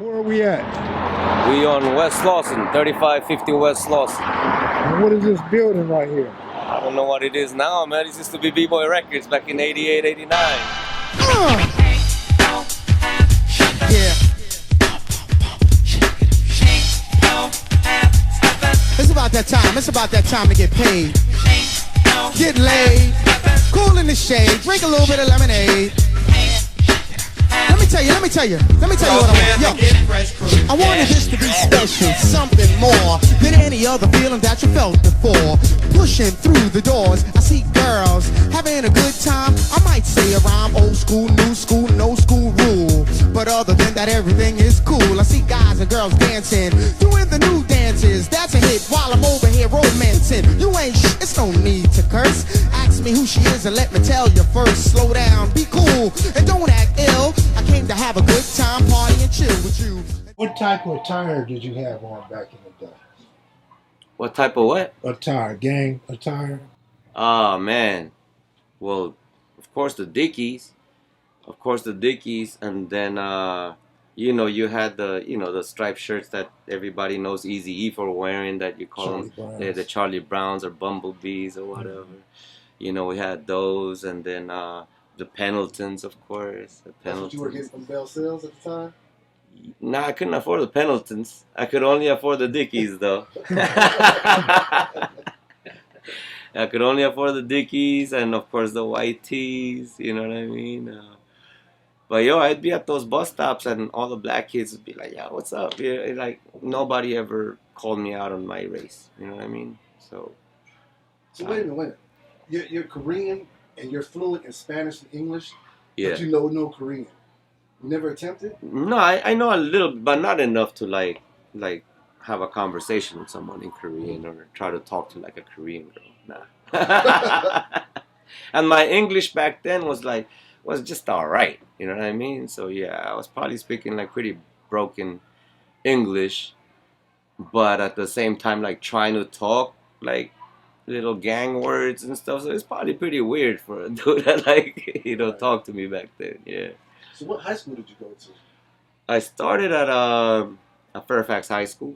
Where are we at? We on West Slauson, 3550 West Slauson. And what is this building right here? I don't know what it is now, man. It used to be B-Boy Records back in 88, 89. Yeah. It's about that time. It's about that time to get paid. Get laid. Cool in the shade. Drink a little bit of lemonade. Let me tell you what I want. Yo, I wanted this to be special, something more than any other feeling that you felt before. Pushing through the doors, I see girls having a good time. I might say a rhyme, old school, new school, no school rule. But other than that, everything is cool. I see guys and girls dancing, doing the new dances. That's a hit while I'm over here romancing. You ain't it's no need to curse. Ask me who she is and let me tell you first. Slow down, be cool, and don't act ill. I came to have a good time, party and chill with you. What type of attire did you have on back in the day? What type of what? Attire, gang attire? Oh, man. Well, of course the Dickies. And then, you know, you had the, you know, the striped shirts that everybody knows Eazy-E for wearing, that you call them the Charlie Browns or Bumblebees or whatever. Mm-hmm. You know, we had those, and then the Pendletons, of course. That's what you were getting from Bell Sales at the time? Nah, I couldn't afford the Pendletons. I could only afford the Dickies, though. I could only afford the Dickies and, of course, the white tees. You know what I mean? But, yo, I'd be at those bus stops, and all the black kids would be like, yo, what's up? Yeah, like, nobody ever called me out on my race. You know what I mean? So wait a minute. You're Korean, and you're fluent in Spanish and English, yeah. But you know no Korean. You never attempted? No, I know a little, but not enough to like have a conversation with someone in Korean or try to talk to like a Korean girl. Nah. And my English back then was just all right. You know what I mean? So yeah, I was probably speaking like pretty broken English, but at the same time like trying to talk like little gang words and stuff. So it's probably pretty weird for a dude that like, you know, talk to me back then. Yeah. So what high school did you go to? I started at Fairfax High School,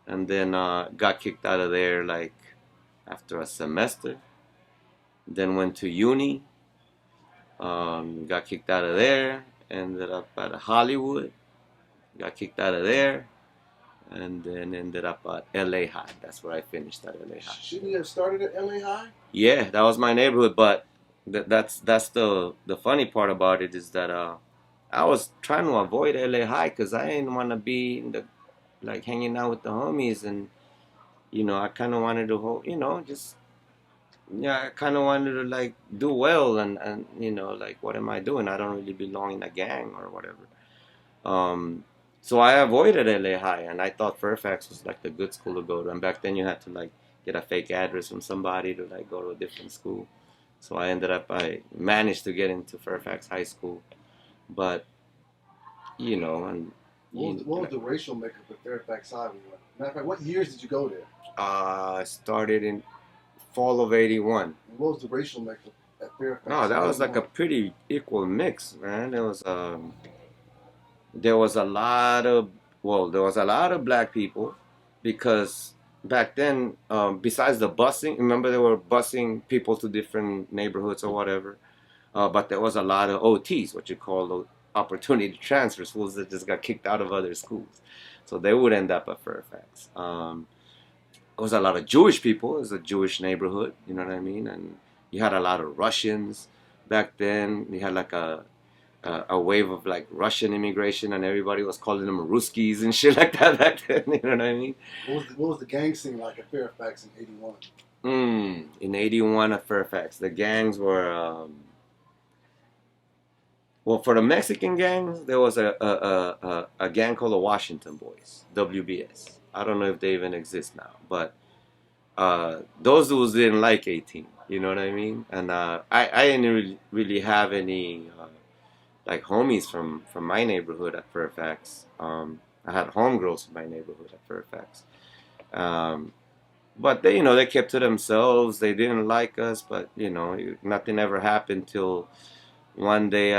and then got kicked out of there like after a semester. Then went to uni, got kicked out of there. Ended up at Hollywood, got kicked out of there, and then ended up at LA High. That's where I finished at LA High. Shouldn't you have started at LA High? Yeah, that was my neighborhood, but that's the funny part about it is that I was trying to avoid LA High because I didn't want to be in the like hanging out with the homies, and you know I kind of wanted to I kind of wanted to like do well, and you know like what am I doing? I don't really belong in a gang or whatever. So I avoided LA High, and I thought Fairfax was like the good school to go to, and back then you had to like get a fake address from somebody to like go to a different school. So I managed to get into Fairfax High School, but, you know, and... What was the racial makeup at Fairfax High? Matter of fact, what years did you go there? I started in fall of 81. And what was the racial makeup at Fairfax? No, that was like a pretty equal mix, man. There was a lot of black people, because back then, besides the busing, remember they were busing people to different neighborhoods or whatever, but there was a lot of OTs, what you call opportunity transfers, fools that just got kicked out of other schools. So they would end up at Fairfax. There was a lot of Jewish people. It was a Jewish neighborhood, you know what I mean? And you had a lot of Russians back then. You had like a wave of like Russian immigration, and everybody was calling them Ruskies and shit like that back then. You know what I mean? What was the gang scene like at Fairfax in 81? In 81 at Fairfax, the gangs were well, for the Mexican gangs, there was a gang called the Washington Boys, WBS. I don't know if they even exist now, but those dudes didn't like 18. You know what I mean? And I didn't really have any like homies from my neighborhood at Fairfax. I had homegirls from my neighborhood at Fairfax. But they, you know, they kept to themselves. They didn't like us, but you know, nothing ever happened till one day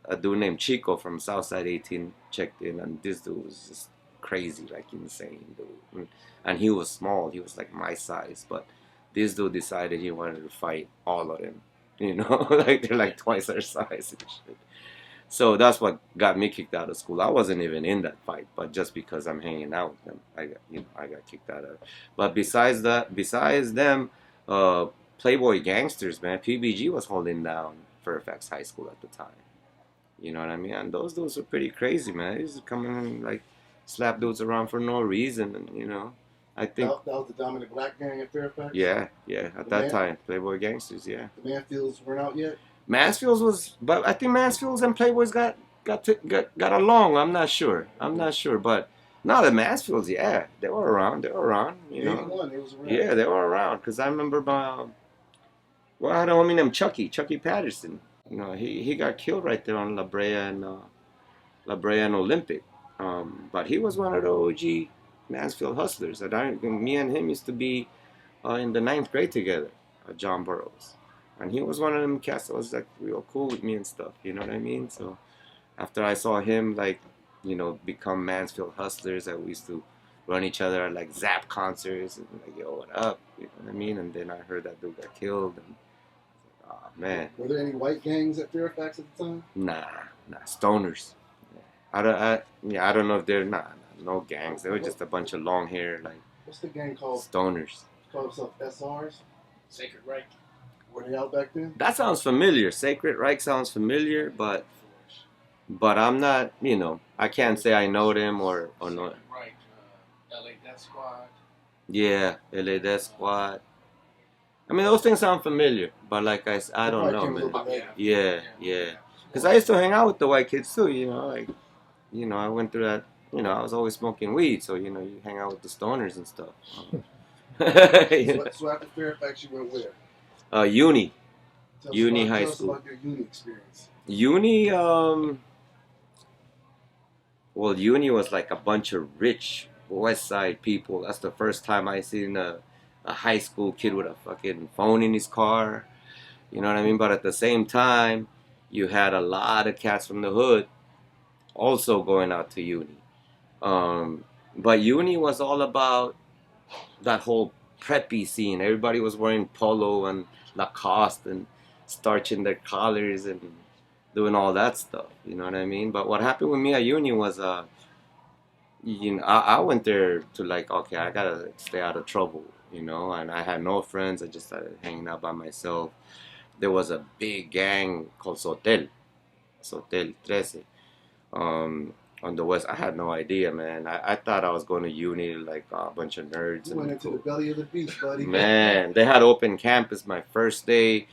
a dude named Chico from Southside 18 checked in, and this dude was just crazy, like insane dude. And he was small. He was like my size, but this dude decided he wanted to fight all of them. You know, like they're like twice our size and shit. So that's what got me kicked out of school. I wasn't even in that fight, but just because I'm hanging out with them, I got kicked out of it. But besides that, besides them, Playboy gangsters, man, PBG was holding down Fairfax High School at the time. You know what I mean? And those dudes were pretty crazy, man. They used to come in and like slap dudes around for no reason, and you know, I think That was the dominant black gang at Fairfax? yeah, at that time, Playboy gangsters, yeah. The Manfields weren't out yet? Mansfield's was, but I think Mansfield's and Playboys got along. I'm not sure, but no, the Mansfields, yeah, they were around, you know. 81, they was around. Yeah, they were around, because I remember well, I had a homie named Chucky Patterson. You know, he got killed right there on La Brea and Olympic. But he was one of the OG Mansfield Hustlers. And me and him used to be in the 9th grade together at John Burroughs. And he was one of them cats that was like real cool with me and stuff. You know what I mean? So after I saw him like, you know, become Mansfield Hustlers, we used to run each other at like Zap concerts and like, yo, what up? You know what I mean? And then I heard that dude got killed, and oh man. Were there any white gangs at Fairfax at the time? Nah, stoners. I don't know if they're no gangs. They were just a bunch of long hair like What's the gang called? stoners. Called themselves SRs? Sacred Reich. Were they out back then? That sounds familiar. Sacred Reich sounds familiar, but I'm not, you know, I can't say I know them or no. Sacred Reich, LA Death Squad. Yeah, LA Death Squad. I mean, those things sound familiar, but like I don't know, man. Yeah. Because I used to hang out with the white kids too, you know, like, you know, I went through that, you know, I was always smoking weed, so, you know, you hang out with the stoners and stuff. So after Fairfax, you went where? Uni. Tell Uni us high about school. your uni experience. Uni, well, uni was like a bunch of rich West Side people. That's the first time I seen a high school kid with a fucking phone in his car. You know what I mean? But at the same time, you had a lot of cats from the hood also going out to uni. But uni was all about that whole preppy scene. Everybody was wearing polo and Lacoste and starching their collars and doing all that stuff. You know what I mean? But what happened with me at uni was, you know, I went there to like, okay, I gotta stay out of trouble, you know, and I had no friends. I just started hanging out by myself. There was a big gang called Sotel 13, on the west. I had no idea, man. I thought I was going to uni like a bunch of nerds. You went into the belly of the beast, buddy. Man, they had open campus my first day.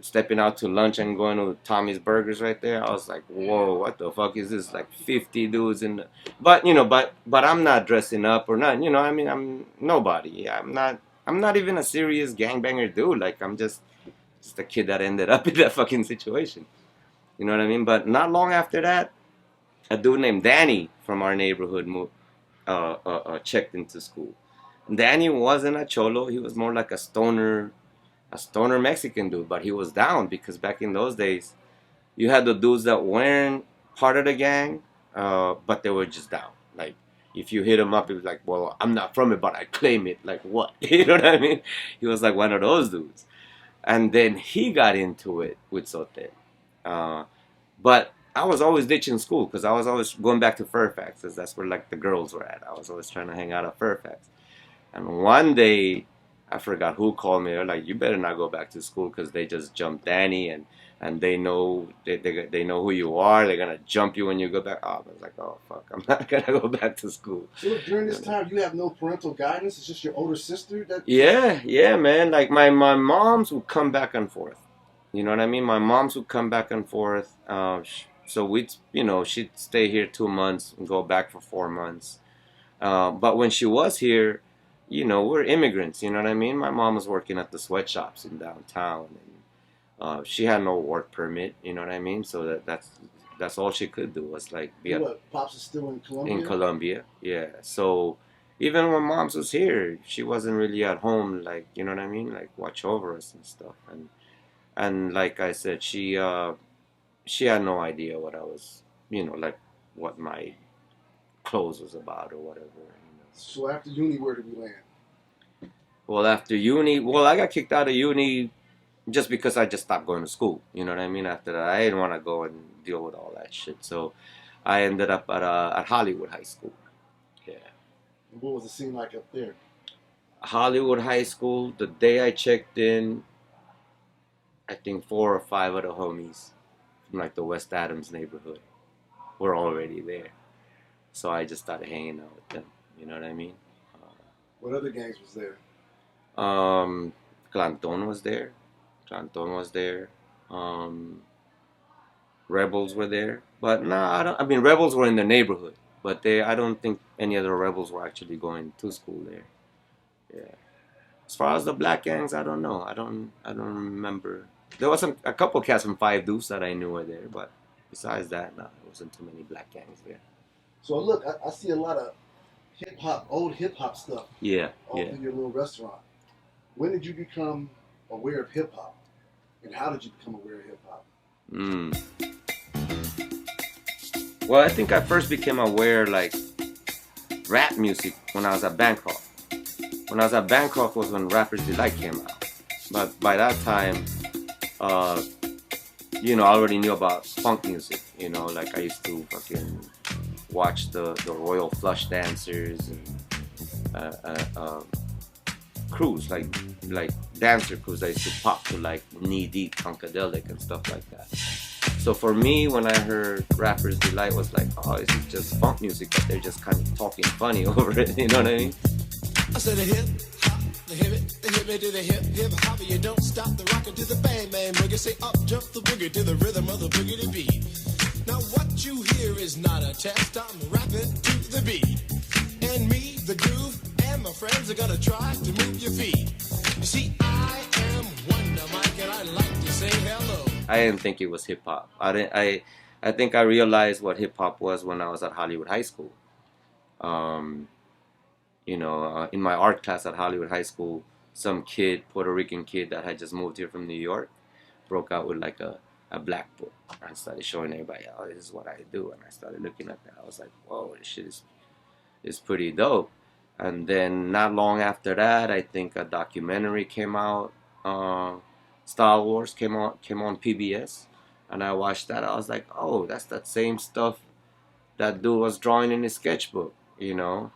Stepping out to lunch and going to Tommy's Burgers right there, I was like, whoa, what the fuck is this? Like 50 dudes in the... But, you know, but I'm not dressing up or nothing, you know, I mean, I'm nobody. I'm not even a serious gangbanger dude. Like, I'm just a kid that ended up in that fucking situation. You know what I mean? But not long after that, a dude named Danny from our neighborhood checked into school. Danny wasn't a cholo. He was more like a stoner Mexican dude, but he was down because back in those days, you had the dudes that weren't part of the gang, but they were just down. Like, if you hit him up, it was like, well, I'm not from it, but I claim it. Like, what? You know what I mean? He was like one of those dudes. And then he got into it with Sotel. But I was always ditching school because I was always going back to Fairfax because that's where, like, the girls were at. I was always trying to hang out at Fairfax. And one day, I forgot who called me. They're like, you better not go back to school because they just jumped Danny and they know they know who you are. They're going to jump you when you go back. Oh, I was like, oh, fuck, I'm not going to go back to school. So during this time, you have no parental guidance? It's just your older sister? Yeah, man. Like, my moms would come back and forth. You know what I mean? My moms would come back and forth. So we'd, you know, she'd stay here 2 months and go back for 4 months. But when she was here, you know, we're immigrants, you know what I mean? My mom was working at the sweatshops in downtown, and she had no work permit, you know what I mean? So that's all she could do was like be Pops is still in Colombia? In Colombia, yeah. So even when Moms was here, she wasn't really at home, like, you know what I mean? Like, watch over us and stuff. And like I said, she she had no idea what I was, like what my clothes was about or whatever. So after uni, where did we land? Well, after uni, I got kicked out of uni just because I just stopped going to school. You know what I mean? After that, I didn't want to go and deal with all that shit. So I ended up at Hollywood High School. Yeah. And what was the scene like up there? Hollywood High School, the day I checked in, I think 4 or 5 of the homies from like the West Adams neighborhood were already there. So I just started hanging out with them. You know what I mean? What other gangs was there? Clanton was there. Rebels were there. But no, I mean, Rebels were in the neighborhood. But I don't think any of the Rebels were actually going to school there. Yeah. As far as the black gangs, I don't know. I don't remember. There was a couple cats from Five Deuce that I knew were there, but besides that, no, there wasn't too many black gangs there. So look, I see a lot of old hip hop stuff. Yeah, all through your little restaurant. When did you become aware of hip hop, and how did you become aware of hip hop? Well, I think I first became aware like rap music when I was at Bancroft. When I was at Bancroft was when Rapper's Delight came out. But by that time, I already knew about funk music. Like I used to fucking watch the Royal Flush Dancers and crews, like dancer crews that used to pop to like Knee Deep, Funkadelic and stuff like that. So for me, when I heard Rapper's Delight, was like, oh, this is just funk music, but they're just kind of talking funny over it. You know what I mean? I said the hip hop, the hip it to the hip hop, you don't stop the rockin' to the bang bang boogie. Say up jump the boogie to the rhythm of the boogie to beat. Now what you hear is not a test. I'm rapping to the beat, and me, the groove, and my friends are gonna try to move your feet. You see, I am Wonder Mike, and I like to say hello. I didn't think it was hip hop. I think I realized what hip hop was when I was at Hollywood High School. In my art class at Hollywood High School, some Puerto Rican kid that had just moved here from New York, broke out with like a black book and started showing everybody, oh, this is what I do. And I started looking at that. I was like, whoa, this shit is pretty dope. And then not long after that, I think a documentary came out. Star Wars came on PBS, and I watched that. I was like, oh, that's that same stuff that dude was drawing in his sketchbook, And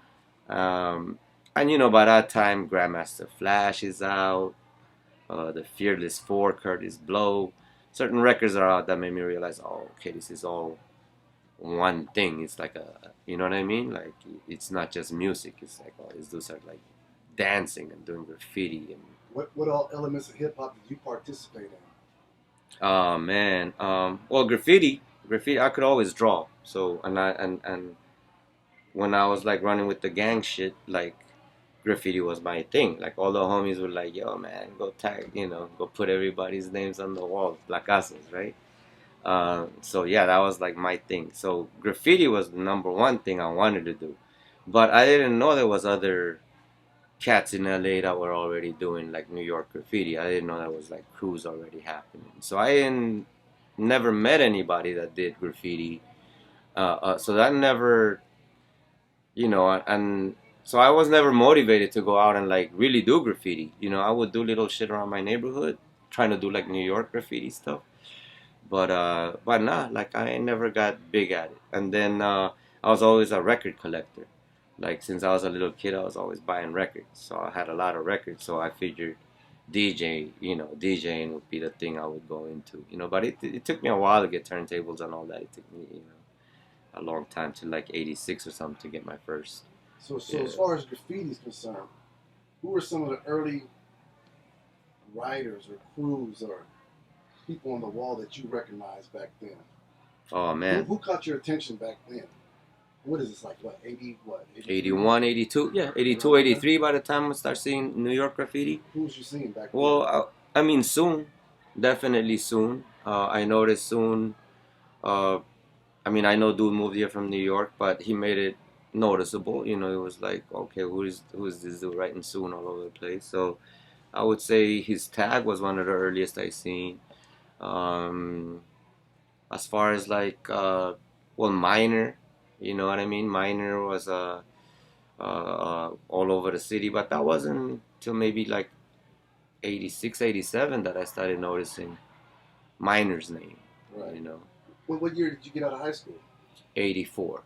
by that time, Grandmaster Flash is out, the Fearless 4, Curtis Blow. Certain records are out that made me realize, oh, okay, this is all one thing. It's like you know what I mean? Like, it's not just music. It's like, oh, these dudes are like dancing and doing graffiti and. What all elements of hip hop did you participate in? Oh man, well, graffiti. I could always draw. So and when I was like running with the gang shit, like graffiti was my thing. Like all the homies were like, "Yo, man, go tag, go put everybody's names on the wall, placazos, right?" So yeah, that was like my thing. So graffiti was the number one thing I wanted to do, but I didn't know there was other cats in LA that were already doing like New York graffiti. I didn't know that was like crews already happening. So I never met anybody that did graffiti. So that never, and so I was never motivated to go out and like really do graffiti. I would do little shit around my neighborhood, trying to do like New York graffiti stuff. But nah, like I never got big at it. And then I was always a record collector. Like since I was a little kid, I was always buying records. So I had a lot of records. So I figured DJing would be the thing I would go into. But it took me a while to get turntables and all that. It took me, a long time, to like 86 or something, to get my first. So as far as graffiti is concerned, who were some of the early writers or crews or people on the wall that you recognized back then? Oh man. Who caught your attention back then? What is this, like, 81, 82? Yeah, 82, 83 by the time I start seeing New York graffiti. Who was you seeing back then? Well, I mean, soon. Definitely soon. I noticed soon. I know dude moved here from New York, but he made it noticeable. It was like, okay, who is this dude writing soon all over the place? So I would say his tag was one of the earliest I seen. As far as like, well, Minor, you know what I mean? Minor was all over the city, but that wasn't till maybe like 86, 87 that I started noticing Minor's name, Right. you know, What year did you get out of high school? 84.